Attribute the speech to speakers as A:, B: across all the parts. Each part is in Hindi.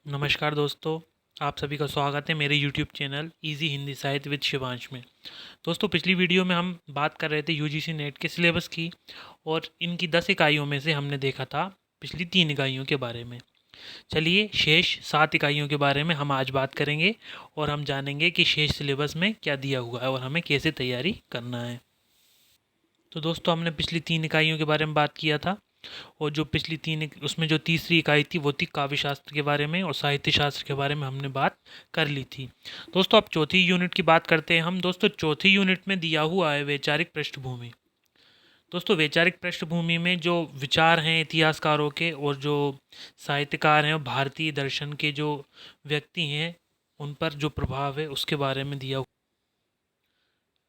A: नमस्कार दोस्तों, आप सभी का स्वागत है मेरे यूट्यूब चैनल इजी हिंदी साहित्य विद शिवांश में। दोस्तों, पिछली वीडियो में हम बात कर रहे थे यूजीसी नेट के सिलेबस की और इनकी 10 इकाइयों में से हमने देखा था पिछली 3 इकाइयों के बारे में। चलिए शेष 7 इकाइयों के बारे में हम आज बात करेंगे और हम जानेंगे कि शेष सिलेबस में क्या दिया हुआ है और हमें कैसे तैयारी करना है। तो दोस्तों, हमने पिछली 3 इकाइयों के बारे में बात किया था और जो पिछली 3 उसमें जो तीसरी इकाई थी वो थी काव्य शास्त्र के बारे में और साहित्य शास्त्र के बारे में हमने बात कर ली थी। दोस्तों, अब चौथी यूनिट की बात करते हैं हम। दोस्तों, चौथी यूनिट में दिया हुआ है वैचारिक पृष्ठभूमि। दोस्तों, वैचारिक पृष्ठभूमि में जो विचार हैं इतिहासकारों के और जो साहित्यकार हैं और भारतीय दर्शन के जो व्यक्ति हैं उन पर जो प्रभाव है उसके बारे में दिया हुआ।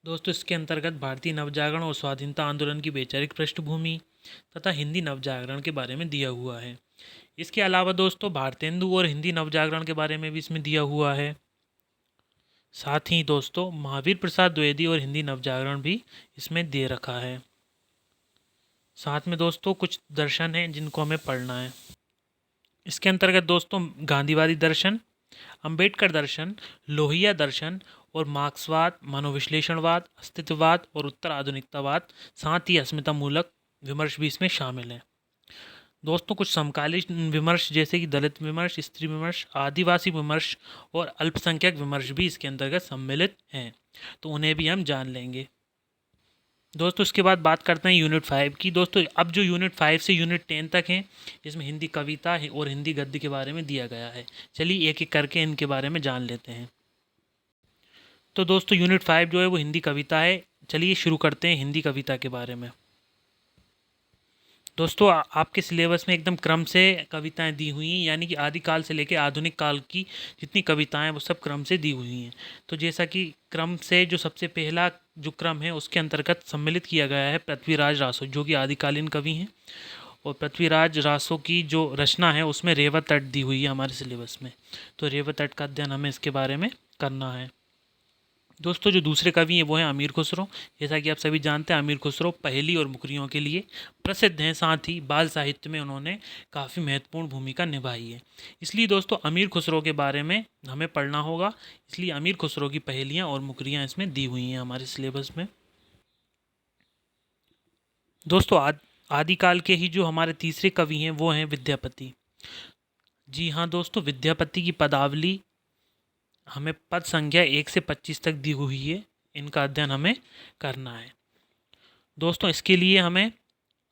A: दोस्तों, इसके अंतर्गत भारतीय नवजागरण और स्वाधीनता आंदोलन की वैचारिक पृष्ठभूमि तथा हिंदी नवजागरण के बारे में दिया हुआ है। इसके अलावा दोस्तों, भारतेंदु और हिंदी नवजागरण के बारे में भी इसमें दिया हुआ है। साथ ही दोस्तों, महावीर प्रसाद द्विवेदी और हिंदी नवजागरण भी इसमें दे रखा है। साथ में दोस्तों कुछ दर्शन हैं जिनको हमें पढ़ना है। इसके अंतर्गत दोस्तों गांधीवादी दर्शन, अंबेडकर दर्शन, लोहिया दर्शन और मार्क्सवाद, मनोविश्लेषणवाद, अस्तित्ववाद और उत्तर आधुनिकतावाद, साथ ही अस्मितामूलक विमर्श भी इसमें शामिल है। दोस्तों, कुछ समकालीन विमर्श जैसे कि दलित विमर्श, स्त्री विमर्श, आदिवासी विमर्श और अल्पसंख्यक विमर्श भी इसके अंतर्गत सम्मिलित हैं, तो उन्हें भी हम जान लेंगे। दोस्तों, इसके बाद बात करते हैं यूनिट 5 की। दोस्तों, अब जो यूनिट 5 से यूनिट 10 तक हैं इसमें हिंदी कविता है और हिंदी गद्य के बारे में दिया गया है। चलिए एक एक करके इनके बारे में जान लेते हैं। तो दोस्तों, यूनिट 5 जो है वो हिंदी कविता है। चलिए शुरू करते हैं हिंदी कविता के बारे में। दोस्तों, आपके सिलेबस में एकदम क्रम से कविताएं दी हुई हैं, यानी कि आदिकाल से लेकर आधुनिक काल की जितनी कविताएं हैं वो सब क्रम से दी हुई हैं। तो जैसा कि क्रम से जो सबसे पहला जो क्रम है उसके अंतर्गत सम्मिलित किया गया है पृथ्वीराज रासो, जो कि आदिकालीन कवि हैं। और पृथ्वीराज रासो की जो रचना है उसमें रेवत तट दी हुई है हमारे सिलेबस में, तो रेवत तट का अध्ययन हमें इसके बारे में करना है। दोस्तों, जो दूसरे कवि हैं वो हैं अमीर खुसरो। जैसा कि आप सभी जानते हैं, अमीर खुसरो पहेली और मुकरियों के लिए प्रसिद्ध हैं, साथ ही बाल साहित्य में उन्होंने काफ़ी महत्वपूर्ण भूमिका निभाई है। इसलिए दोस्तों अमीर खुसरो के बारे में हमें पढ़ना होगा। इसलिए अमीर खुसरो की पहेलियाँ और मुकरियाँ इसमें दी हुई हैं हमारे सिलेबस में। दोस्तों, आदिकाल के ही जो हमारे तीसरे कवि हैं वो हैं विद्यापति। जी हाँ दोस्तों, विद्यापति की पदावली हमें पद संख्या 1 से 25 तक दी हुई है, इनका अध्ययन हमें करना है। दोस्तों, इसके लिए हमें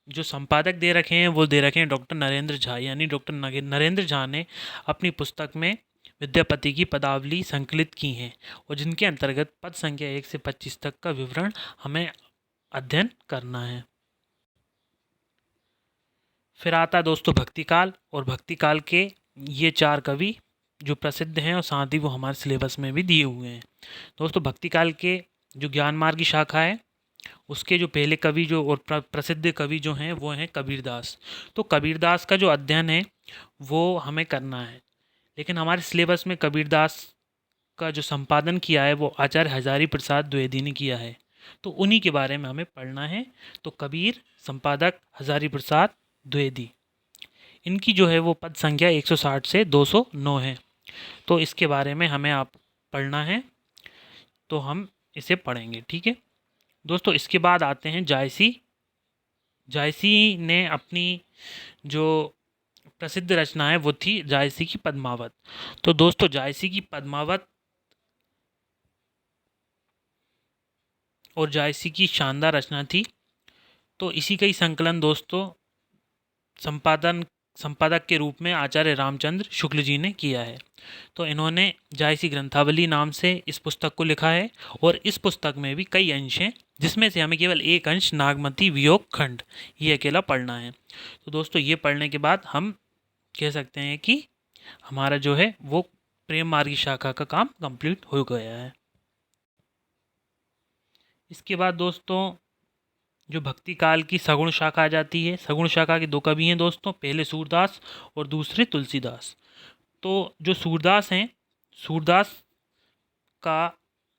A: जो संपादक दे रखे हैं वो दे रखे हैं डॉक्टर नरेंद्र झा, यानी डॉक्टर नरेंद्र झा ने अपनी पुस्तक में विद्यापति की पदावली संकलित की हैं और जिनके अंतर्गत पद संख्या 1 से 25 तक का विवरण हमें अध्ययन करना है। फिर आता है दोस्तों भक्तिकाल, और भक्तिकाल के ये 4 कवि जो प्रसिद्ध हैं और साथ ही वो हमारे सिलेबस में भी दिए हुए हैं। दोस्तों, भक्तिकाल के जो ज्ञान मार्ग की शाखा है उसके जो पहले कवि जो और प्रसिद्ध कवि जो हैं वो हैं कबीरदास। तो कबीरदास का जो अध्ययन है वो हमें करना है, लेकिन हमारे सिलेबस में कबीरदास का जो संपादन किया है वो आचार्य हजारी प्रसाद द्विवेदी ने किया है, तो उन्हीं के बारे में हमें पढ़ना है। तो कबीर संपादक हजारी प्रसाद द्विवेदी, इनकी जो है वो पद संख्या 160 से 209 है, तो इसके बारे में हमें आप पढ़ना है, तो हम इसे पढ़ेंगे। ठीक है दोस्तों, इसके बाद आते हैं जायसी। जायसी ने अपनी जो प्रसिद्ध रचना है वो थी जायसी की पद्मावत। तो दोस्तों, जायसी की पद्मावत और जायसी की शानदार रचना थी। तो इसी का ही संकलन दोस्तों संपादक के रूप में आचार्य रामचंद्र शुक्ल जी ने किया है। तो इन्होंने जायसी ग्रंथावली नाम से इस पुस्तक को लिखा है और इस पुस्तक में भी कई अंश हैं, जिसमें से हमें केवल एक अंश नागमती वियोग खंड ये अकेला पढ़ना है। तो दोस्तों, ये पढ़ने के बाद हम कह सकते हैं कि हमारा जो है वो प्रेम मार्गी शाखा का काम कंप्लीट हो गया है। इसके बाद दोस्तों जो भक्ति काल की सगुण शाखा आ जाती है। सगुण शाखा के 2 कवि हैं दोस्तों, पहले सूरदास और दूसरे तुलसीदास। तो जो सूरदास हैं, सूरदास का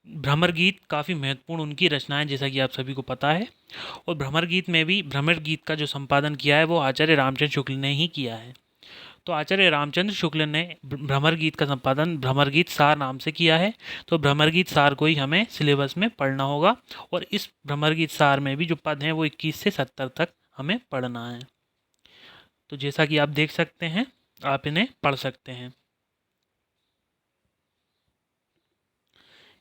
A: भ्रमर गीत काफ़ी महत्वपूर्ण उनकी रचना है, जैसा कि आप सभी को पता है। और भ्रमर गीत में भी भ्रमर गीत का जो संपादन किया है वो आचार्य रामचंद्र शुक्ल ने ही किया है। तो आचार्य रामचंद्र शुक्ल ने भ्रमर गीत का संपादन भ्रमर गीत सार नाम से किया है। तो भ्रमर गीत सार को ही हमें सिलेबस में पढ़ना होगा। और इस भ्रमर गीत सार में भी जो पद हैं वो 21 से 70 तक हमें पढ़ना है। तो जैसा कि आप देख सकते हैं, आप इन्हें पढ़ सकते हैं।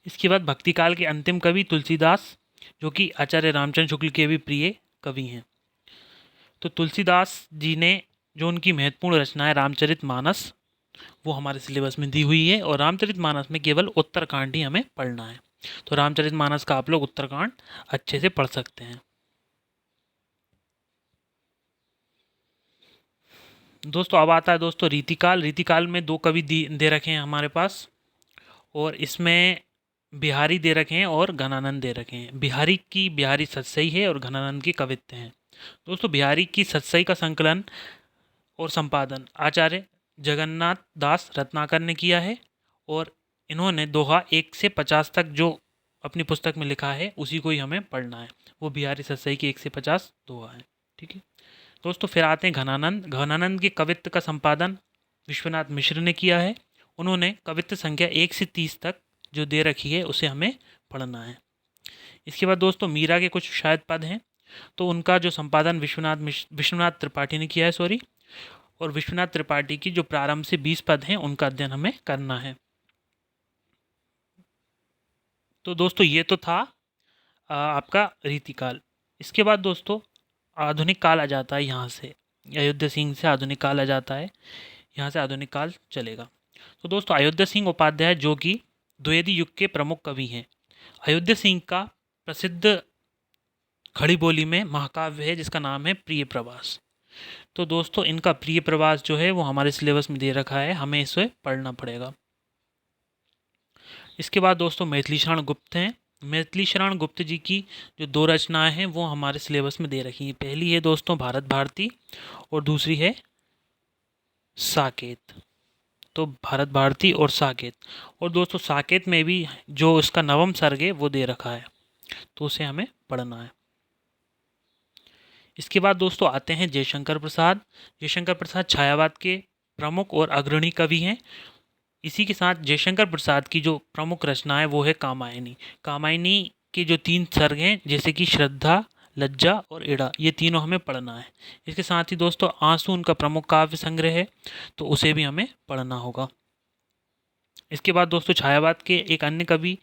A: इसके बाद भक्तिकाल के अंतिम कवि तुलसीदास, जो कि आचार्य रामचंद्र शुक्ल के भी प्रिय कवि हैं। तो तुलसीदास जी ने जो उनकी महत्वपूर्ण रचना है रामचरितमानस, वो हमारे सिलेबस में दी हुई है। और रामचरितमानस में केवल उत्तरकांड ही हमें पढ़ना है। तो रामचरितमानस का आप लोग उत्तरकांड अच्छे से पढ़ सकते हैं। दोस्तों अब आता है दोस्तों रीतिकाल। रीतिकाल में 2 कवि दे रखे हैं हमारे पास, और इसमें बिहारी दे रखे हैं और घनानंद दे रखे हैं। बिहारी सतसई है और घनानंद की कवित्त हैं। दोस्तों बिहारी की सतसई का संकलन और संपादन आचार्य जगन्नाथ दास रत्नाकर ने किया है। और इन्होंने दोहा 1 से 50 तक जो अपनी पुस्तक में लिखा है उसी को ही हमें पढ़ना है। वो बिहारी सतसई की 1 से 50 दोहा है। ठीक है दोस्तों, फिर आते हैं घनानंद। घनानंद के कवित्त का संपादन विश्वनाथ मिश्र ने किया है। उन्होंने कवित्त संख्या 1 से 30 तक जो दे रखी है उसे हमें पढ़ना है। इसके बाद दोस्तों मीरा के कुछ शायद पद हैं, तो उनका जो संपादन विश्वनाथ त्रिपाठी ने किया है, सॉरी। और विश्वनाथ त्रिपाठी की जो प्रारंभ से 20 पद हैं उनका अध्ययन हमें करना है। तो दोस्तों ये तो था आपका रीतिकाल। इसके बाद दोस्तों आधुनिक काल आ जाता है। यहाँ से अयोध्या सिंह से आधुनिक काल आ जाता है। यहाँ से आधुनिक काल चलेगा। तो दोस्तों अयोध्या सिंह उपाध्याय जो कि द्विवेदी युग के प्रमुख कवि हैं। अयोध्या सिंह का प्रसिद्ध खड़ी बोली में महाकाव्य है जिसका नाम है प्रिय प्रवास। तो दोस्तों इनका प्रिय प्रवास जो है वो हमारे सिलेबस में दे रखा है, हमें इसे पढ़ना पड़ेगा। इसके बाद दोस्तों मैथिली शरण गुप्त हैं। मैथिली शरण गुप्त जी की जो 2 रचनाएं हैं वो हमारे सिलेबस में दे रखी हैं। पहली है दोस्तों भारत भारती और दूसरी है साकेत। तो भारत भारती और साकेत। और दोस्तों साकेत में भी जो इसका 9वां सर्ग है वो दे रखा है, तो उसे हमें पढ़ना है। इसके बाद दोस्तों आते हैं जयशंकर प्रसाद। जयशंकर प्रसाद छायावाद के प्रमुख और अग्रणी कवि हैं। इसी के साथ जयशंकर प्रसाद की जो प्रमुख रचना है वो है कामायनी। कामायनी के जो 3 सर्ग हैं जैसे कि श्रद्धा, लज्जा और इड़ा, ये तीनों हमें पढ़ना है। इसके साथ ही दोस्तों आंसू उनका प्रमुख काव्य संग्रह है, तो उसे भी हमें पढ़ना होगा। इसके बाद दोस्तों छायावाद के एक अन्य कवि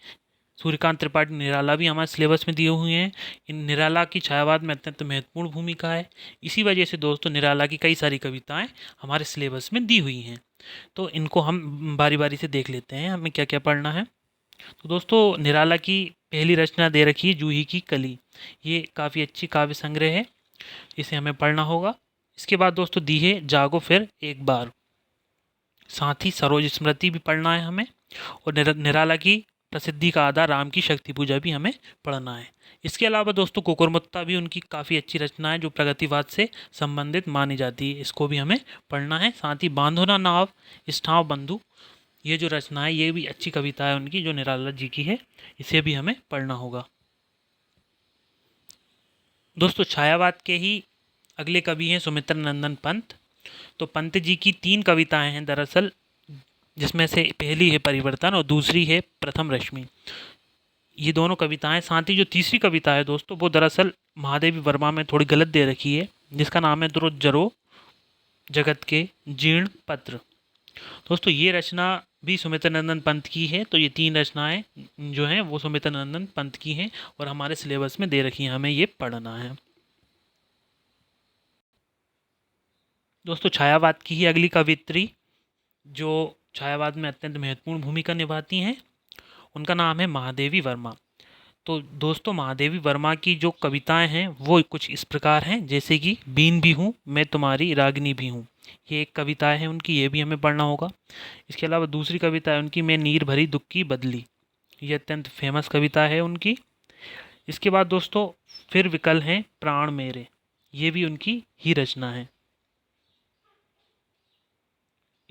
A: सूर्यकांत त्रिपाठी निराला भी हमारे सिलेबस में दिए हुए हैं। इन निराला की छायावाद में अत्यंत महत्वपूर्ण भूमिका है। इसी वजह से दोस्तों निराला की कई सारी कविताएं हमारे सिलेबस में दी हुई हैं। तो इनको हम बारी बारी से देख लेते हैं हमें क्या क्या पढ़ना है। तो दोस्तों निराला की पहली रचना दे रखी है जूही की कली। ये काफ़ी अच्छी काव्य संग्रह है, इसे हमें पढ़ना होगा। इसके बाद दोस्तों दी है जागो फिर एक बार। साथ ही सरोज स्मृति भी पढ़ना है हमें। और निराला की प्रसिद्धि का आधार राम की शक्ति पूजा भी हमें पढ़ना है। इसके अलावा दोस्तों कुकुरमुत्ता भी उनकी काफ़ी अच्छी रचना है जो प्रगतिवाद से संबंधित मानी जाती है, इसको भी हमें पढ़ना है। साथ ही बांधो ना नाव इष्ठाव बंधु, ये जो रचना है ये भी अच्छी कविता है उनकी जो निराला जी की है, इसे भी हमें पढ़ना होगा। दोस्तों छायावाद के ही अगले कवि हैं सुमित्र नंदन पंत। तो पंत जी की 3 कविताएं हैं दरअसल, जिसमें से पहली है परिवर्तन और दूसरी है प्रथम रश्मि। ये दोनों कविताएं, साथ ही जो तीसरी कविता है दोस्तों वो दरअसल महादेवी वर्मा में थोड़ी गलत दे रखी है, जिसका नाम है द्रो जरो जगत के जीर्ण पत्र। दोस्तों ये रचना भी सुमित्र नंदन पंत की है। तो ये 3 रचनाएं जो हैं वो सुमित्र नंदन पंत की हैं और हमारे सिलेबस में दे रखी हैं, हमें ये पढ़ना है। दोस्तों छायावाद की ही अगली कवित्री जो छायावाद में अत्यंत महत्वपूर्ण भूमिका निभाती हैं, उनका नाम है महादेवी वर्मा। तो दोस्तों महादेवी वर्मा की जो कविताएं हैं वो कुछ इस प्रकार हैं, जैसे कि बीन भी हूँ मैं तुम्हारी रागिनी भी हूँ, ये एक कविता है उनकी, ये भी हमें पढ़ना होगा। इसके अलावा दूसरी कविता है उनकी मैं नीर भरी दुख की बदली, ये अत्यंत फेमस कविता है उनकी। इसके बाद दोस्तों फिर विकल हैं प्राण मेरे, ये भी उनकी ही रचना है।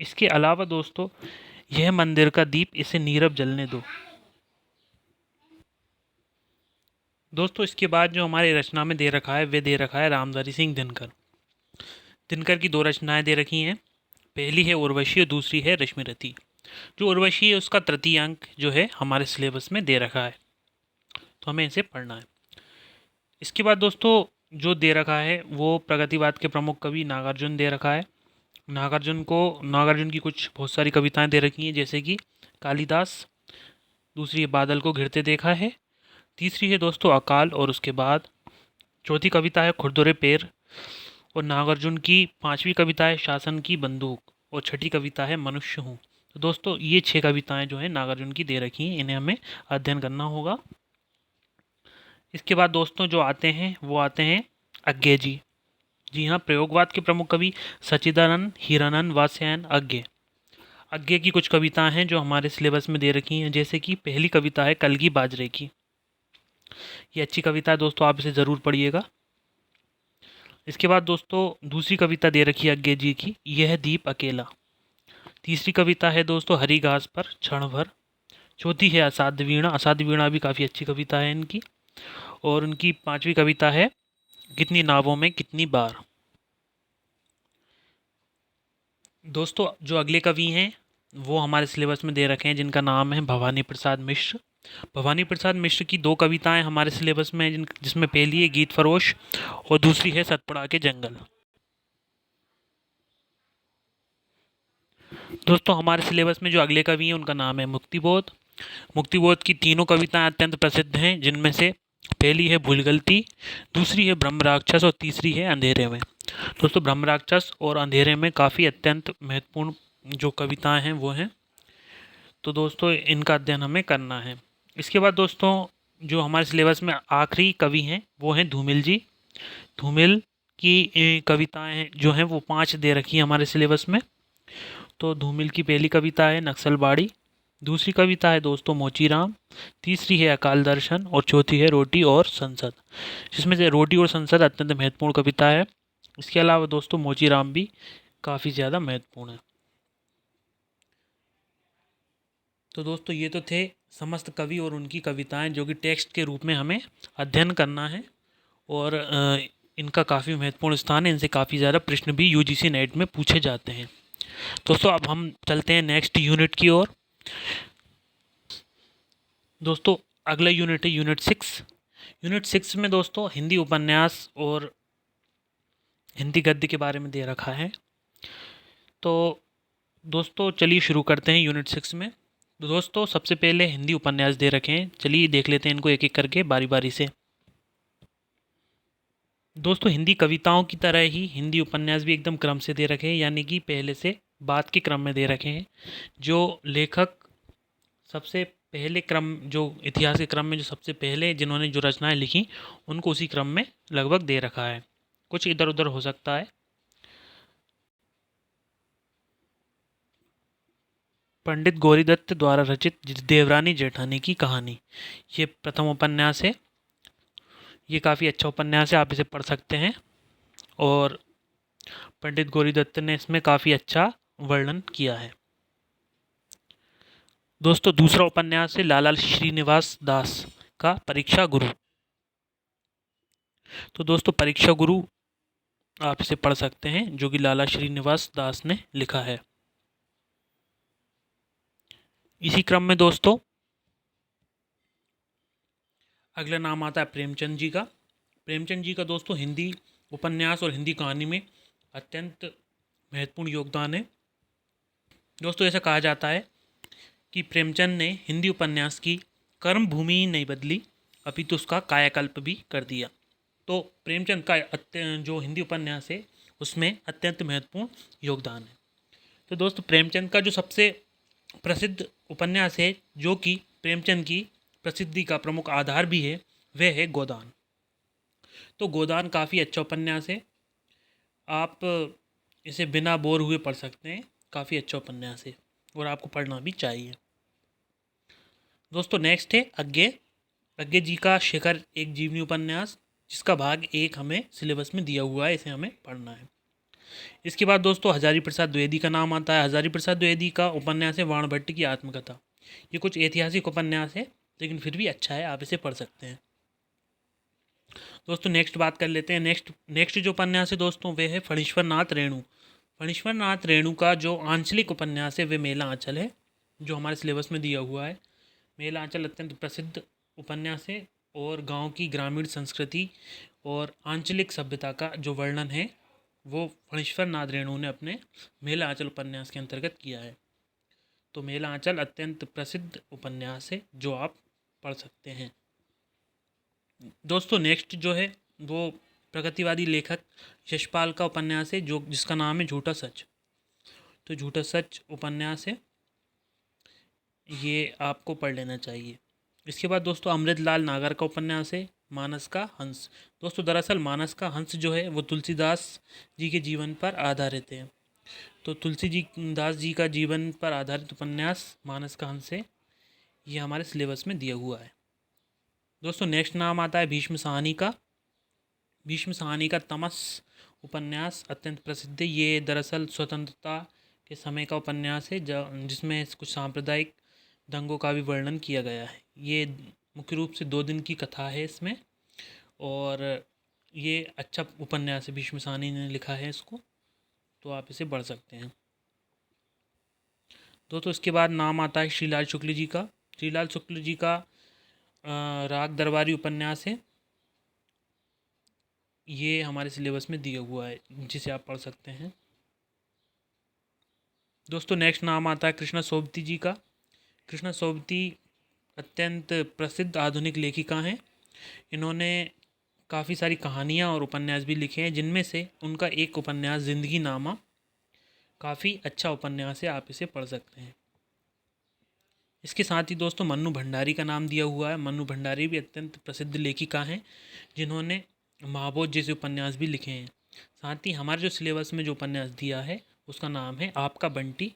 A: इसके अलावा दोस्तों यह मंदिर का दीप इसे नीरव जलने दो। दोस्तों इसके बाद जो हमारे रचना में दे रखा है वे दे रखा है रामधारी सिंह दिनकर। दिनकर की 2 रचनाएं दे रखी हैं। पहली है उर्वशी और दूसरी है रश्मिरथी। जो उर्वशी है उसका तृतीय अंक जो है हमारे सिलेबस में दे रखा है, तो हमें इसे पढ़ना है। इसके बाद दोस्तों जो दे रखा है वो प्रगतिवाद के प्रमुख कवि नागार्जुन दे रखा है। नागार्जुन की कुछ बहुत सारी कविताएं दे रखी हैं, जैसे कि कालिदास। दूसरी है बादल को घिरते देखा है। तीसरी है दोस्तों अकाल और उसके बाद। चौथी कविता है खुरदुरे पैर। और नागार्जुन की पांचवी कविता है शासन की बंदूक। और छठी कविता है मनुष्य हूँ। तो दोस्तों ये 6 कविताएं जो है नागार्जुन की दे रखी हैं, इन्हें हमें अध्ययन करना होगा। इसके बाद दोस्तों जो आते हैं वो आते हैं अज्ञे जी। जी हाँ, प्रयोगवाद के प्रमुख कवि सच्चिदानंद हीरानंद वात्स्यायन अज्ञे। अज्ञे की कुछ कविताएं हैं जो हमारे सिलेबस में दे रखी हैं, जैसे कि पहली कविता है कलगी बाजरे की। ये अच्छी कविता है दोस्तों, आप इसे ज़रूर पढ़िएगा। इसके बाद दोस्तों दूसरी कविता दे रखी है अज्ञे जी की, यह दीप अकेला। तीसरी कविता है दोस्तों हरी घास पर क्षण भर। चौथी है असाध्य वीणा। असाध्य वीणा भी काफ़ी अच्छी कविता है इनकी। और उनकी पांचवी कविता है कितनी नावों में कितनी बार। दोस्तों जो अगले कवि हैं वो हमारे सिलेबस में दे रखे हैं, जिनका नाम है भवानी प्रसाद मिश्र। भवानी प्रसाद मिश्र की 2 कविताएं हमारे सिलेबस में हैं, जिसमें पहली है गीत फरोश और दूसरी है सतपुड़ा के जंगल। दोस्तों हमारे सिलेबस में जो अगले कवि हैं उनका नाम है मुक्तिबोध। मुक्तिबोध की तीनों कविताएं अत्यंत प्रसिद्ध हैं, जिनमें से पहली है भूल गलती, दूसरी है ब्रह्म राक्षस और तीसरी है अंधेरे में। दोस्तों ब्रह्म राक्षस और अंधेरे में काफ़ी अत्यंत महत्वपूर्ण जो कविताएं हैं वो हैं, तो दोस्तों इनका अध्ययन हमें करना है। इसके बाद दोस्तों जो हमारे सिलेबस में आखिरी कवि हैं वो हैं धूमिल जी। धूमिल की कविताएं जो हैं वो 5 दे रखी हैं हमारे सिलेबस में। तो धूमिल की पहली कविता है नक्सलबाड़ी। दूसरी कविता है दोस्तों मोचीराम। तीसरी है अकाल दर्शन और चौथी है रोटी और संसद, जिसमें से रोटी और संसद अत्यंत महत्वपूर्ण कविता है। इसके अलावा दोस्तों मोचीराम भी काफ़ी ज़्यादा महत्वपूर्ण है। तो दोस्तों ये तो थे समस्त कवि और उनकी कविताएं जो कि टेक्स्ट के रूप में हमें अध्ययन करना है, और इनका काफ़ी महत्वपूर्ण स्थान है। इनसे काफ़ी ज़्यादा प्रश्न भी यूजीसी नेट में पूछे जाते हैं। दोस्तों अब हम चलते हैं नेक्स्ट यूनिट की ओर। दोस्तों अगला यूनिट है यूनिट 6। यूनिट 6 में दोस्तों हिंदी उपन्यास और हिंदी गद्य के बारे में दे रखा है। तो दोस्तों चलिए शुरू करते हैं यूनिट 6 में। तो दोस्तों सबसे पहले हिंदी उपन्यास दे रखे हैं, चलिए देख लेते हैं इनको एक एक करके बारी बारी से। दोस्तों हिंदी कविताओं की तरह ही हिंदी उपन्यास भी एकदम क्रम से दे रखे हैं, यानी कि पहले से बाद के क्रम में दे रखे हैं। जो लेखक सबसे पहले क्रम, जो इतिहास के क्रम में जो सबसे पहले जिन्होंने जो रचनाएं लिखी उनको उसी क्रम में लगभग दे रखा है, कुछ इधर उधर हो सकता है। पंडित गौरीदत्त द्वारा रचित देवरानी जेठानी की कहानी, ये प्रथम उपन्यास है। ये काफ़ी अच्छा उपन्यास है, आप इसे पढ़ सकते हैं। और पंडित गौरीदत्त ने इसमें काफ़ी अच्छा वर्णन किया है। दोस्तों दूसरा उपन्यास है लाला श्रीनिवास दास का परीक्षा गुरु। तो दोस्तों परीक्षा गुरु आप इसे पढ़ सकते हैं, जो कि लाला श्रीनिवास दास ने लिखा है। इसी क्रम में दोस्तों अगला नाम आता है प्रेमचंद जी का। प्रेमचंद जी का दोस्तों हिंदी उपन्यास और हिंदी कहानी में अत्यंत महत्वपूर्ण योगदान है। दोस्तों ऐसा कहा जाता है कि प्रेमचंद ने हिंदी उपन्यास की कर्म भूमि ही नहीं बदली, अपितु उसका कायाकल्प भी कर दिया। तो प्रेमचंद का जो हिंदी उपन्यास है उसमें अत्यंत महत्वपूर्ण योगदान है। तो दोस्तों प्रेमचंद का जो सबसे प्रसिद्ध उपन्यास है, जो कि प्रेमचंद की प्रसिद्धि का प्रमुख आधार भी है, वह है गोदान। तो गोदान काफ़ी अच्छा उपन्यास है, आप इसे बिना बोर हुए पढ़ सकते हैं। काफ़ी अच्छा उपन्यास है और आपको पढ़ना भी चाहिए। दोस्तों नेक्स्ट है अज्ञे। अज्ञे जी का शिखर एक जीवनी उपन्यास, जिसका भाग 1 हमें सिलेबस में दिया हुआ है, इसे हमें पढ़ना है। इसके बाद दोस्तों हजारी प्रसाद द्विवेदी का नाम आता है। हजारी प्रसाद द्विवेदी का उपन्यास है वाणभट्ट की आत्मकथा। ये कुछ ऐतिहासिक उपन्यास है, लेकिन फिर भी अच्छा है, आप इसे पढ़ सकते हैं। दोस्तों नेक्स्ट बात कर लेते हैं। नेक्स्ट जो उपन्यास है दोस्तों वह है फणीश्वर नाथ रेणु। फणीश्वर नाथ रेणु का जो आंचलिक उपन्यास है वे मेला आंचल है, जो हमारे सिलेबस में दिया हुआ है। मेला आंचल अत्यंत प्रसिद्ध उपन्यास है और गांव की ग्रामीण संस्कृति और आंचलिक सभ्यता का जो वर्णन है वो फणीश्वर नाथ रेणु ने अपने मेला आंचल उपन्यास के अंतर्गत किया है। तो मेला आंचल अत्यंत प्रसिद्ध उपन्यास है जो आप पढ़ सकते हैं। दोस्तों नेक्स्ट जो है वो प्रगतिवादी लेखक यशपाल का उपन्यास है जो जिसका नाम है झूठा सच। तो झूठा सच उपन्यास है, ये आपको पढ़ लेना चाहिए। इसके बाद दोस्तों अमृतलाल नागर का उपन्यास है मानस का हंस। दोस्तों दरअसल मानस का हंस जो है वो तुलसीदास जी के जीवन पर आधारित है। तो तुलसी जी दास जी का जीवन पर आधारित उपन्यास मानस का हंस है, ये हमारे सिलेबस में दिया हुआ है। दोस्तों नेक्स्ट नाम आता है भीष्म साहनी का। भीष्म साहनी का तमस उपन्यास अत्यंत प्रसिद्ध है। ये दरअसल स्वतंत्रता के समय का उपन्यास है जिसमें कुछ सांप्रदायिक दंगों का भी वर्णन किया गया है। ये मुख्य रूप से 2 दिन की कथा है इसमें, और ये अच्छा उपन्यास है, भीष्म साहनी ने लिखा है इसको, तो आप इसे पढ़ सकते हैं। दोस्तों इसके बाद नाम आता है श्रीलाल शुक्ल जी का। श्रीलाल शुक्ल जी का राग दरबारी उपन्यास है, ये हमारे सिलेबस में दिया हुआ है जिसे आप पढ़ सकते हैं। दोस्तों नेक्स्ट नाम आता है कृष्णा सोबती जी का। कृष्णा सोबती अत्यंत प्रसिद्ध आधुनिक लेखिका हैं। इन्होंने काफ़ी सारी कहानियाँ और उपन्यास भी लिखे हैं, जिनमें से उनका एक उपन्यास ज़िंदगी नामा काफ़ी अच्छा उपन्यास है, आप इसे पढ़ सकते हैं। इसके साथ ही दोस्तों मन्नू भंडारी का नाम दिया हुआ है। मन्नू भंडारी भी अत्यंत प्रसिद्ध लेखिका हैं जिन्होंने महाबोध जैसे उपन्यास भी लिखे हैं। साथ ही हमारे जो सिलेबस में जो उपन्यास दिया है उसका नाम है आपका बंटी।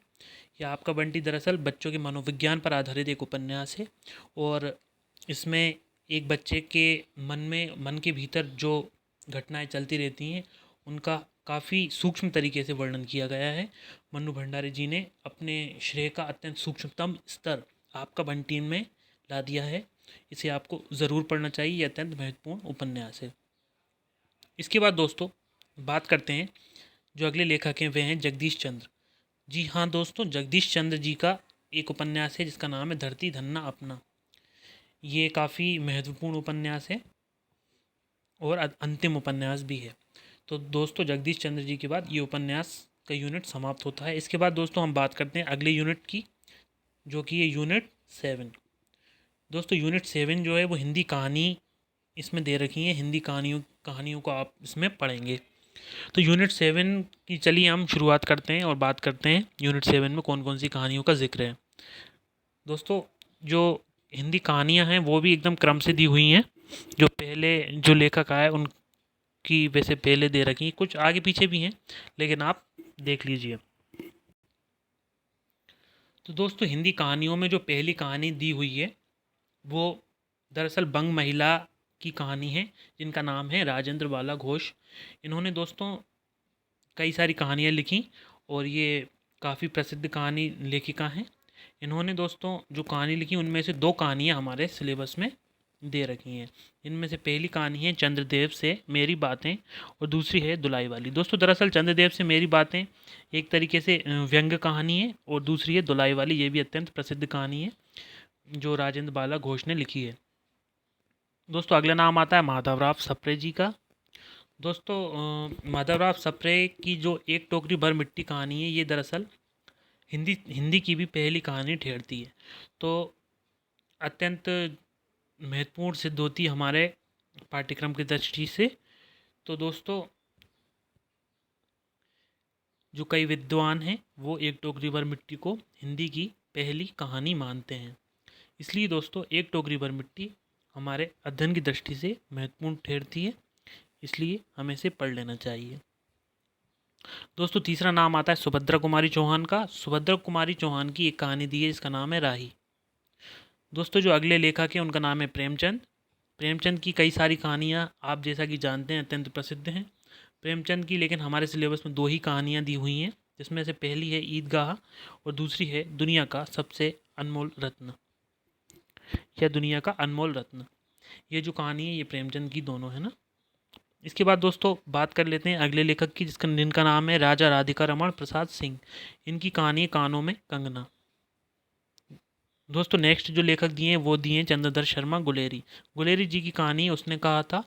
A: या आपका बंटी दरअसल बच्चों के मनोविज्ञान पर आधारित एक उपन्यास है, और इसमें एक बच्चे के मन के भीतर जो घटनाएं चलती रहती हैं उनका काफ़ी सूक्ष्म तरीके से वर्णन किया गया है। मन्नू भंडारी जी ने अपने श्रेय का अत्यंत सूक्ष्मतम स्तर आपका बंटी में ला दिया है। इसे आपको ज़रूर पढ़ना चाहिए, यह अत्यंत महत्वपूर्ण उपन्यास है। इसके बाद दोस्तों बात करते हैं जो अगले लेखक हैं वे हैं जगदीश चंद्र। जी हाँ दोस्तों, जगदीश चंद्र जी का एक उपन्यास है जिसका नाम है धरती धन्ना अपना। ये काफ़ी महत्वपूर्ण उपन्यास है और अंतिम उपन्यास भी है। तो दोस्तों जगदीश चंद्र जी के बाद ये उपन्यास का यूनिट समाप्त होता है। इसके बाद दोस्तों हम बात करते हैं अगले यूनिट की, जो कि है यूनिट 7। दोस्तों यूनिट 7 जो है वो हिंदी कहानी इसमें दे रखी है, हिंदी कहानियों को आप इसमें पढ़ेंगे। तो यूनिट 7 की चलिए हम शुरुआत करते हैं और बात करते हैं यूनिट 7 में कौन कौन सी कहानियों का जिक्र है। दोस्तों जो हिंदी कहानियाँ हैं वो भी एकदम क्रम से दी हुई हैं। जो पहले जो लेखक आए उनकी वैसे पहले दे रखी, कुछ आगे पीछे भी हैं लेकिन आप देख लीजिए। तो दोस्तों हिंदी कहानियों में जो पहली कहानी दी हुई है वो दरअसल बंग महिला की कहानी है जिनका नाम है राजेंद्र बाला घोष। इन्होंने दोस्तों कई सारी कहानियाँ लिखी और ये काफ़ी प्रसिद्ध कहानी लेखिका हैं। इन्होंने दोस्तों जो कहानी लिखी उनमें से 2 कहानियाँ हमारे सिलेबस में दे रखी हैं। इनमें से पहली कहानी है चंद्रदेव से मेरी बातें और दूसरी है दुलाई वाली। दोस्तों दरअसल चंद्रदेव से मेरी बातें एक तरीके से व्यंग्य कहानी है और दूसरी है दुलाई वाली, ये भी अत्यंत प्रसिद्ध कहानी है जो राजेंद्र बाला घोष ने लिखी है। दोस्तों अगला नाम आता है माधवराव सप्रे जी का। दोस्तों माधवराव सप्रे की जो एक टोकरी भर मिट्टी कहानी है ये दरअसल हिंदी की भी पहली कहानी ठहरती है, तो अत्यंत महत्वपूर्ण सिद्ध होती है हमारे पाठ्यक्रम की दृष्टि से। तो दोस्तों जो कई विद्वान हैं वो एक टोकरी भर मिट्टी को हिंदी की पहली कहानी मानते हैं। इसलिए दोस्तों एक टोकरी भर मिट्टी हमारे अध्ययन की दृष्टि से महत्वपूर्ण ठहरती है, इसलिए हमें इसे पढ़ लेना चाहिए। दोस्तों तीसरा नाम आता है सुभद्रा कुमारी चौहान का। सुभद्रा कुमारी चौहान की एक कहानी दी है जिसका नाम है राही। दोस्तों जो अगले लेखक हैं उनका नाम है प्रेमचंद। प्रेमचंद की कई सारी कहानियाँ आप जैसा कि जानते हैं अत्यंत प्रसिद्ध हैं प्रेमचंद की, लेकिन हमारे सिलेबस में 2 ही कहानियाँ दी हुई हैं, जिसमें से पहली है ईदगाह और दूसरी है दुनिया का सबसे अनमोल रत्न या दुनिया का अनमोल रत्न। ये जो कहानी है ये प्रेमचंद की दोनों है ना। इसके बाद दोस्तों बात कर लेते हैं अगले लेखक की, जिनका नाम है राजा राधिका रमण प्रसाद सिंह। इनकी कहानी है कानों में कंगना। दोस्तों नेक्स्ट जो लेखक दिए हैं वो दिए हैं चंद्रधर शर्मा गुलेरी। गुलेरी जी की कहानी है, उसने कहा था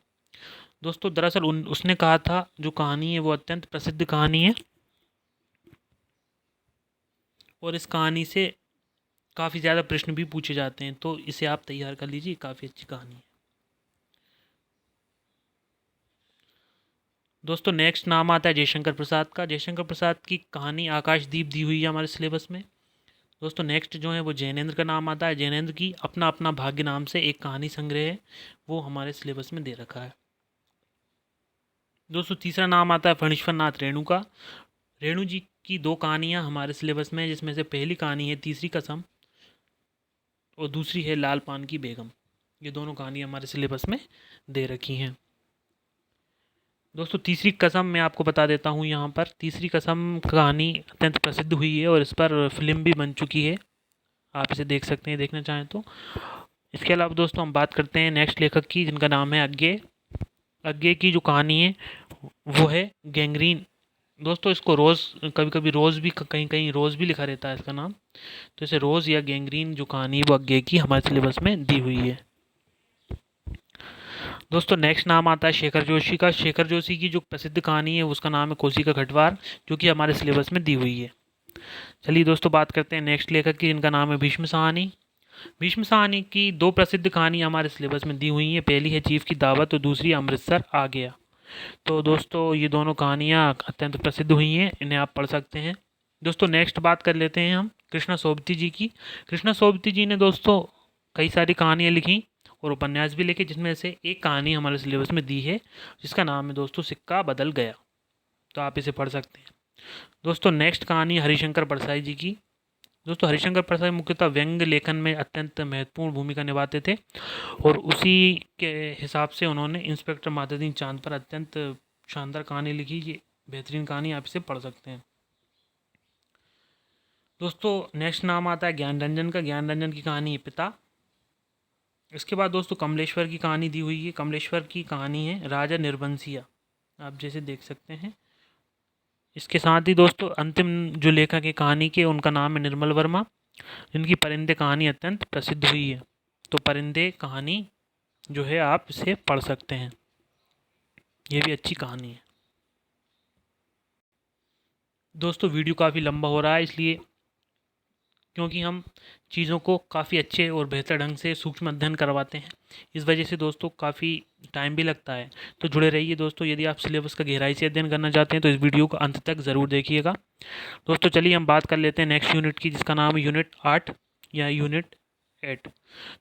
A: दोस्तों, दरअसल उसने कहा था जो कहानी है वो अत्यंत प्रसिद्ध कहानी है और इस कहानी से काफ़ी ज़्यादा प्रश्न भी पूछे जाते हैं, तो इसे आप तैयार कर लीजिए, काफ़ी अच्छी कहानी है। दोस्तों नेक्स्ट नाम आता है जयशंकर प्रसाद का। जयशंकर प्रसाद की कहानी आकाशदीप दी हुई है हमारे सिलेबस में। दोस्तों नेक्स्ट जो है वो जैनेंद्र का नाम आता है। जैनेंद्र की अपना अपना भाग्य नाम से एक कहानी संग्रह है, वो हमारे सिलेबस में दे रखा है। दोस्तों तीसरा नाम आता है फणीश्वर नाथ रेणु का। रेणु जी की दो कहानियाँ हमारे सिलेबस में है, जिसमें से पहली कहानी है तीसरी कसम और दूसरी है लाल पान की बेगम। ये दोनों कहानियाँ हमारे सिलेबस में दे रखी हैं। दोस्तों तीसरी कसम मैं आपको बता देता हूँ, यहाँ पर तीसरी कसम कहानी अत्यंत प्रसिद्ध हुई है और इस पर फिल्म भी बन चुकी है, आप इसे देख सकते हैं देखना चाहें तो। इसके अलावा दोस्तों हम बात करते हैं नेक्स्ट लेखक की, जिनका नाम है अज्ञे। अज्ञे की जो कहानी है वो है गैंग्रीन। दोस्तों इसको रोज़, कभी कभी रोज़ भी, कहीं कहीं रोज़ भी लिखा रहता है इसका नाम, तो इसे रोज़ या गैंग्रीन जो कहानी है वो अज्ञे की हमारे सिलेबस में दी हुई है। दोस्तों नेक्स्ट नाम आता है शेखर जोशी का। शेखर जोशी की जो प्रसिद्ध कहानी है उसका नाम है कोसी का खटवार, जो कि हमारे सिलेबस में दी हुई है। चलिए दोस्तों बात करते हैं नेक्स्ट लेखक की, जिनका नाम है भीष्म साहनी। भीष्म साहनी की दो प्रसिद्ध कहानी हमारे सिलेबस में दी हुई हैं। पहली है चीफ की दावत और दूसरी अमृतसर आ गया। तो दोस्तों ये दोनों कहानियाँ अत्यंत प्रसिद्ध हुई हैं, इन्हें आप पढ़ सकते हैं। दोस्तों नेक्स्ट बात कर लेते हैं हम कृष्णा सोबती जी की। कृष्णा सोबती जी ने दोस्तों कई सारी कहानियाँ लिखी और उपन्यास भी लिखे, जिसमें से एक कहानी हमारे सिलेबस में दी है, जिसका नाम है दोस्तों सिक्का बदल गया। तो आप इसे पढ़ सकते हैं। दोस्तों नेक्स्ट कहानी हरिशंकर परसाई जी की। दोस्तों हरिशंकर प्रसाद मुख्यतः व्यंग्य लेखन में अत्यंत महत्वपूर्ण भूमिका निभाते थे और उसी के हिसाब से उन्होंने इंस्पेक्टर माधवदीन चांद पर अत्यंत शानदार कहानी लिखी। ये बेहतरीन कहानी, आप इसे पढ़ सकते हैं। दोस्तों नेक्स्ट नाम आता है ज्ञान रंजन का। ज्ञान रंजन की कहानी है पिता। इसके बाद दोस्तों कमलेश्वर की कहानी दी हुई है। कमलेश्वर की कहानी है राजा निर्बंसिया, आप जैसे देख सकते हैं। इसके साथ ही दोस्तों अंतिम जो लेखक है कहानी के, उनका नाम है निर्मल वर्मा, जिनकी परिंदे कहानी अत्यंत प्रसिद्ध हुई है। तो परिंदे कहानी जो है आप इसे पढ़ सकते हैं, ये भी अच्छी कहानी है। दोस्तों वीडियो काफ़ी लंबा हो रहा है, इसलिए क्योंकि हम चीज़ों को काफ़ी अच्छे और बेहतर ढंग से सूक्ष्म अध्ययन करवाते हैं, इस वजह से दोस्तों काफ़ी टाइम भी लगता है। तो जुड़े रहिए दोस्तों, यदि आप सिलेबस का गहराई से अध्ययन करना चाहते हैं तो इस वीडियो को अंत तक ज़रूर देखिएगा। दोस्तों चलिए हम बात कर लेते हैं नेक्स्ट यूनिट की, जिसका नाम है यूनिट 8 या यूनिट 8।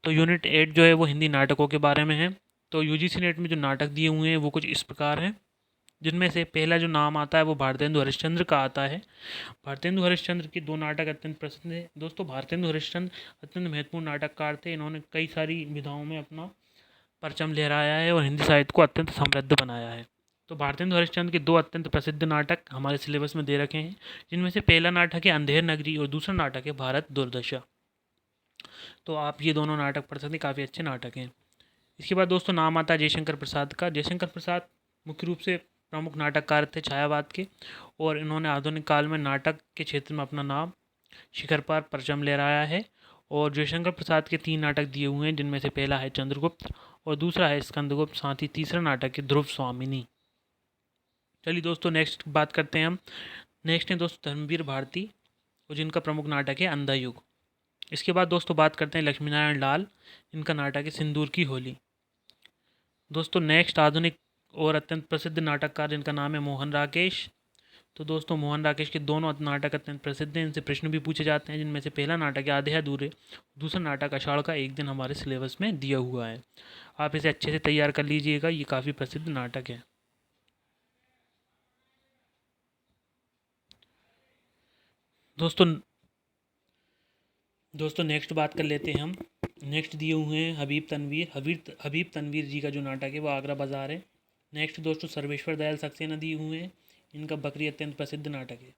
A: तो यूनिट 8 जो है वो हिंदी नाटकों के बारे में है। तो यूजीसी नेट में जो नाटक दिए हुए हैं वो कुछ इस प्रकार हैं, जिनमें से पहला जो नाम आता है वो भारतेंदु हरिश्चंद्र का आता है। भारतेंदु हरिश्चंद्र के दो नाटक अत्यंत प्रसिद्ध हैं। दोस्तों भारतेंदु हरिश्चंद्र अत्यंत महत्वपूर्ण नाटककार थे। इन्होंने कई सारी विधाओं में अपना परचम लहराया है और हिंदी साहित्य को अत्यंत समृद्ध बनाया है। तो भारतेंदु हरिश्चंद्र के दो अत्यंत प्रसिद्ध नाटक हमारे सिलेबस में दे रखे हैं, जिनमें से पहला नाटक है अंधेर नगरी और दूसरा नाटक है भारत दुर्दशा। तो आप ये दोनों नाटक पढ़ सकते हैं, काफ़ी अच्छे नाटक हैं। इसके बाद दोस्तों नाम आता है जयशंकर प्रसाद का। जयशंकर प्रसाद मुख्य रूप से प्रमुख नाटककार थे छायावाद के, और इन्होंने आधुनिक काल में नाटक के क्षेत्र में अपना नाम शिखर पर परचम लहराया है। और जयशंकर प्रसाद के 3 नाटक दिए हुए हैं, जिनमें से पहला है चंद्रगुप्त और दूसरा है स्कंदगुप्त, साथ ही तीसरा नाटक है ध्रुव स्वामिनी। चलिए दोस्तों नेक्स्ट बात करते हैं हम। नेक्स्ट है दोस्तों धर्मवीर भारती, और जिनका प्रमुख नाटक है अंधा युग। इसके बाद दोस्तों बात करते हैं लक्ष्मी नारायण लाल, इनका नाटक है सिंदूर की होली। दोस्तों नेक्स्ट आधुनिक और अत्यंत प्रसिद्ध नाटककार, जिनका नाम है मोहन राकेश। तो दोस्तों मोहन राकेश के दोनों नाटक अत्यंत प्रसिद्ध हैं, इनसे प्रश्न भी पूछे जाते हैं, जिनमें से पहला नाटक है आधे अधूरे, दूसरा नाटक आषाढ़ का एक दिन हमारे सिलेबस में दिया हुआ है। आप इसे अच्छे से तैयार कर लीजिएगा, ये काफ़ी प्रसिद्ध नाटक है। दोस्तों दोस्तों नेक्स्ट बात कर लेते हैं हम। नेक्स्ट दिए हुए हैं हबीब तनवीर जी का जो नाटक है वो आगरा बाज़ार है। नेक्स्ट दोस्तों सर्वेश्वर दयाल सक्सेना दिए हुए हैं, इनका बकरी अत्यंत प्रसिद्ध नाटक है।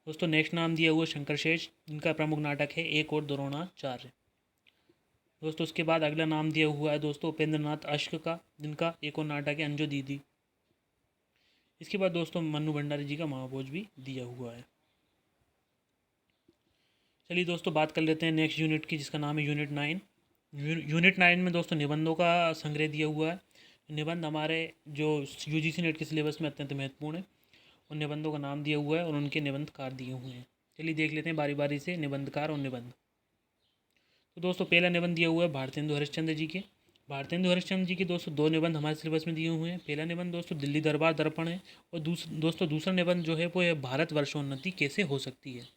A: दोस्तों नेक्स्ट नाम दिया हुआ शंकर शेष, जिनका प्रमुख नाटक है एक और द्रोणाचार्य। दोस्तों उसके बाद अगला नाम दिया हुआ है दोस्तों उपेंद्र नाथ अश्क का, जिनका एक और नाटक है अंजू दीदी। इसके बाद दोस्तों मन्नू भंडारी जी का महाभोज भी दिया हुआ है। चलिए दोस्तों बात कर लेते हैं नेक्स्ट यूनिट की, जिसका नाम है यूनिट 9। यूनिट 9 में दोस्तों निबंधों का संग्रह दिया हुआ है। निबंध हमारे जो यूजीसी नेट के सिलेबस में अत्यंत महत्वपूर्ण है। उन निबंधों का नाम दिया हुआ है और उनके निबंधकार दिए हुए हैं। चलिए देख लेते हैं बारी बारी से निबंधकार और निबंध। तो दोस्तों पहला निबंध दिया हुआ है भारतेंदु हरिश्चंद्र जी के। भारतेंदु हरिश्चंद्र जी के दोस्तों दो निबंध हमारे सिलेबस में दिए हुए हैं। पहला निबंध दोस्तों दिल्ली दरबार दर्पण है, और दोस्तों दूसरा निबंध जो है वो है भारत वर्षोन्नति कैसे हो सकती है।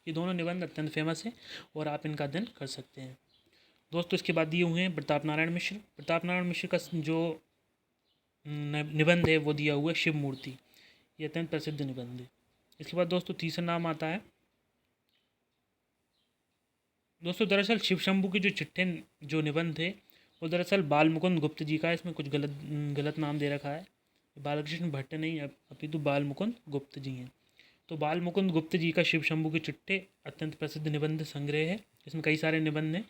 A: ये दोनों निबंध अत्यंत फेमस है और आप इनका अध्ययन कर सकते हैं। दोस्तों इसके बाद दिए हुए हैं प्रताप नारायण मिश्र। प्रताप नारायण मिश्र का जो निबंध है वो दिया हुआ है शिव मूर्ति। ये अत्यंत प्रसिद्ध निबंध है। इसके बाद दोस्तों तीसरा नाम आता है दोस्तों, दरअसल शिव शंभू के जो चिट्ठे जो निबंध थे वो दरअसल बाल मुकुंद गुप्त जी का है। इसमें कुछ गलत नाम दे रखा है। बालकृष्ण भट्ट नहीं, अपितु बाल मुकुंद गुप्त जी हैं। तो बाल मुकुंद गुप्त जी का शिव शंभू के चिट्ठे अत्यंत प्रसिद्ध निबंध संग्रह है। इसमें कई सारे निबंध हैं,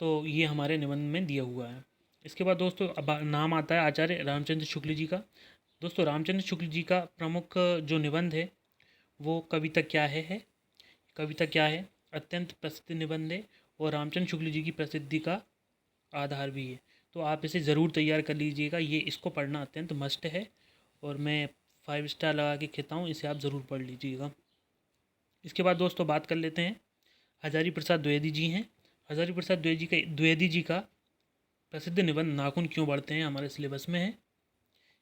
A: तो ये हमारे निबंध में दिया हुआ है। इसके बाद दोस्तों अब नाम आता है आचार्य रामचंद्र शुक्ल जी का। दोस्तों रामचंद्र शुक्ल जी का प्रमुख जो निबंध है वो कविता क्या है। कविता क्या है अत्यंत प्रसिद्ध निबंध है और रामचंद्र शुक्ल जी की प्रसिद्धि का आधार भी है। तो आप इसे ज़रूर तैयार कर लीजिएगा। ये इसको पढ़ना अत्यंत मस्ट है और मैं 5 स्टार लगा के कहता हूँ, इसे आप ज़रूर पढ़ लीजिएगा। इसके बाद दोस्तों बात कर लेते हैं हजारी प्रसाद द्विवेदी जी हैं। हजारी प्रसाद द्विवेदी जी का प्रसिद्ध निबंध नाखून क्यों बढ़ते हैं हमारे सिलेबस में है।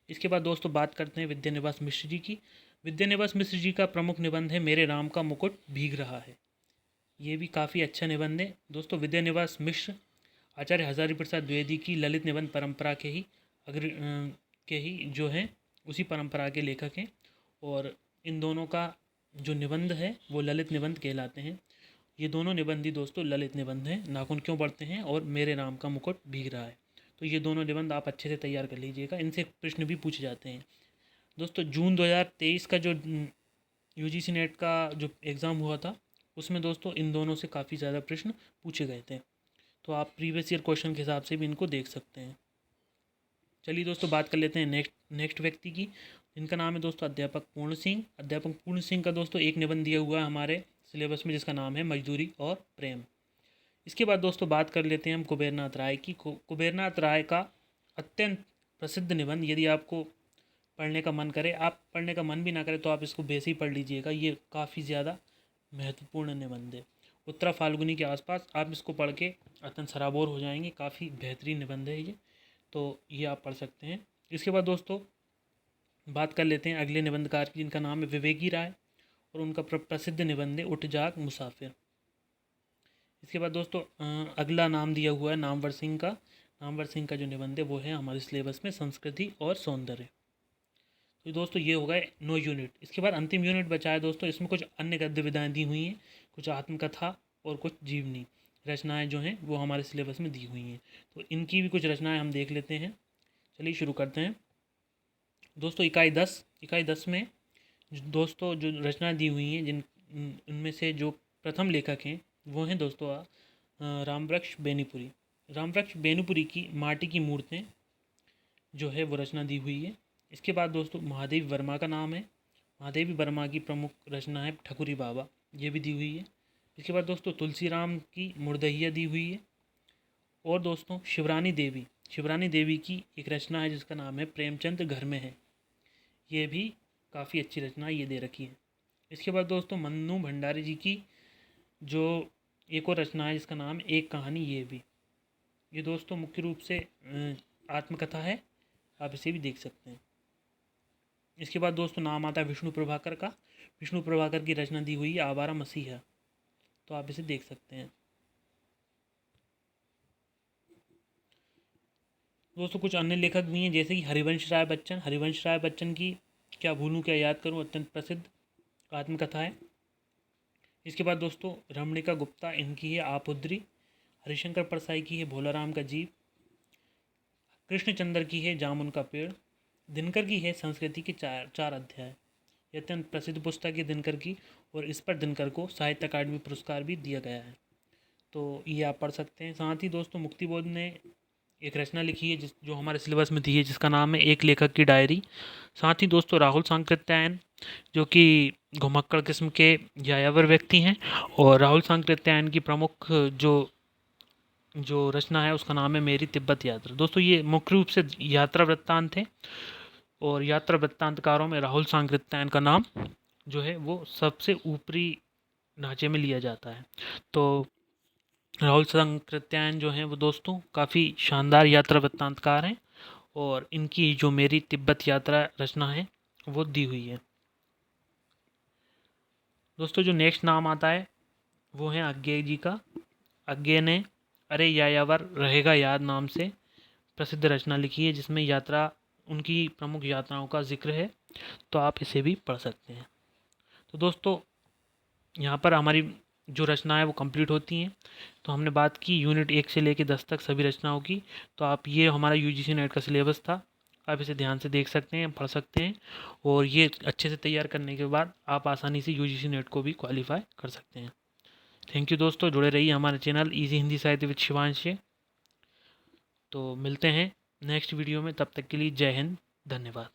A: इसके बाद दोस्तों बात करते हैं विद्यानिवास मिश्र जी की। विद्यानिवास मिश्र जी का प्रमुख निबंध है मेरे राम का मुकुट भीग रहा है। ये भी काफ़ी अच्छा निबंध है दोस्तों। विद्यानिवास मिश्र आचार्य हजारी प्रसाद द्विवेदी की ललित निबंध परंपरा के ही जो हैं उसी परंपरा के लेखक हैं, और इन दोनों का जो निबंध है वो ललित निबंध कहलाते हैं। ये दोनों निबंध ही दोस्तों ललित निबंध हैं, नाखून क्यों बढ़ते हैं और मेरे राम का मुकुट भीग रहा है। तो ये दोनों निबंध आप अच्छे से तैयार कर लीजिएगा, इनसे प्रश्न भी पूछे जाते हैं। दोस्तों जून 2023 का जो यूजीसी नेट का जो एग्ज़ाम हुआ था उसमें दोस्तों इन दोनों से काफ़ी ज़्यादा प्रश्न पूछे गए थे, तो आप प्रीवियस ईयर क्वेश्चन के हिसाब से भी इनको देख सकते हैं। चलिए दोस्तों बात कर लेते हैं नेक्स्ट व्यक्ति की, जिनका नाम है दोस्तों अध्यापक पूर्ण सिंह। अध्यापक पूर्ण सिंह का दोस्तों एक निबंध दिया हुआ है हमारे सिलेबस में, जिसका नाम है मजदूरी और प्रेम। इसके बाद दोस्तों बात कर लेते हैं हम कुबेरनाथ राय की। कुबेरनाथ राय का अत्यंत प्रसिद्ध निबंध, यदि आपको पढ़ने का मन करे, आप पढ़ने का मन भी ना करे तो आप इसको वैसे ही पढ़ लीजिएगा। ये काफ़ी ज़्यादा महत्वपूर्ण निबंध है। उत्तरा फाल्गुनी के आसपास आप इसको पढ़ के अत्यंत सराबोर हो जाएंगे। काफ़ी बेहतरीन निबंध है ये, तो ये आप पढ़ सकते हैं। इसके बाद दोस्तों बात कर लेते हैं अगले निबंधकार की, जिनका नाम है विवेकी राय, और उनका प्रसिद्ध निबंध है उठ जाग मुसाफिर। इसके बाद दोस्तों अगला नाम दिया हुआ है नामवर सिंह का। नामवर सिंह का जो निबंध है वो है हमारे सिलेबस में संस्कृति और सौंदर्य। तो दोस्तों ये हो गए 9 यूनिट। इसके बाद अंतिम यूनिट बचा है दोस्तों, इसमें कुछ अन्य गद्य विधाएँ दी हुई हैं, कुछ आत्मकथा और कुछ जीवनी रचनाएं जो हैं वो हमारे सिलेबस में दी हुई हैं। तो इनकी भी कुछ रचनाएं हम देख लेते हैं। चलिए शुरू करते हैं दोस्तों। इकाई 10 में दोस्तों जो रचना दी हुई हैं, जिन उनमें से जो प्रथम लेखक हैं वो हैं दोस्तों रामवृक्ष बेनीपुरी। रामवृक्ष बेनीपुरी की माटी की मूर्तें जो है वो रचना दी हुई है। इसके बाद दोस्तों महादेवी वर्मा का नाम है। महादेवी वर्मा की प्रमुख रचना है ठकुरी बाबा, ये भी दी हुई है। इसके बाद दोस्तों तुलसीराम की मुर्दहिया दी हुई है। और दोस्तों शिवरानी देवी की एक रचना है जिसका नाम है प्रेमचंद घर में है। ये भी काफ़ी अच्छी रचना ये दे रखी है। इसके बाद दोस्तों मन्नू भंडारी जी की जो एक और रचना है जिसका नाम है एक कहानी ये भी। ये दोस्तों मुख्य रूप से आत्मकथा है, आप इसे भी देख सकते हैं। इसके बाद दोस्तों नाम आता है विष्णु प्रभाकर का। विष्णु प्रभाकर की रचना दी हुई है आवारा मसीहा, तो आप इसे देख सकते हैं। दोस्तों कुछ अन्य लेखक भी हैं जैसे कि हरिवंश राय बच्चन। हरिवंश राय बच्चन की क्या भूलूं क्या याद करूं अत्यंत प्रसिद्ध आत्मकथा है। इसके बाद दोस्तों रमणिका गुप्ता, इनकी है आपुद्री। हरिशंकर परसाई की है भोलाराम का जीव। कृष्णचंद्र की है जामुन का पेड़। दिनकर की है संस्कृति के चार अध्याय। यह अत्यंत प्रसिद्ध पुस्तक है दिनकर की, और इस पर दिनकर को साहित्य अकादमी पुरस्कार भी दिया गया है। तो ये आप पढ़ सकते हैं। साथ ही दोस्तों मुक्तिबोध ने एक रचना लिखी है जो हमारे सिलेबस में थी है, जिसका नाम है एक लेखक की डायरी। साथ ही दोस्तों राहुल सांकृत्यायन जो कि घुमक्कड़ किस्म के यायावर व्यक्ति हैं, और राहुल सांकृत्यायन की प्रमुख जो जो रचना है उसका नाम है मेरी तिब्बत यात्रा। दोस्तों ये मुख्य रूप से यात्रा वृत्तांत है, और यात्रा वृत्तांतकारों में राहुल सांकृत्यायन का नाम जो है वो सबसे ऊपरी ढांचे में लिया जाता है। तो राहुल सांकृत्यायन जो हैं वो दोस्तों काफ़ी शानदार यात्रा वृत्तांतकार हैं, और इनकी जो मेरी तिब्बत यात्रा रचना है वो दी हुई है। दोस्तों जो नेक्स्ट नाम आता है वो है अज्ञेय जी का। अज्ञेय ने अरे यायावर रहेगा याद नाम से प्रसिद्ध रचना लिखी है, जिसमें यात्रा उनकी प्रमुख यात्राओं का जिक्र है। तो आप इसे भी पढ़ सकते हैं। तो दोस्तों यहाँ पर हमारी जो रचना है वो कंप्लीट होती हैं। तो हमने बात की यूनिट 1 से लेकर 10 तक सभी रचनाओं की। तो आप ये हमारा यूजीसी नेट का सिलेबस था, आप इसे ध्यान से देख सकते हैं, पढ़ सकते हैं, और ये अच्छे से तैयार करने के बाद आप आसानी से यूजीसी नेट को भी क्वालिफाई कर सकते हैं। थैंक यू दोस्तों, जुड़े रहिए हमारे चैनल इजी हिंदी साहित्य विद शिवांश से। तो मिलते हैं नेक्स्ट वीडियो में, तब तक के लिए जय हिंद, धन्यवाद।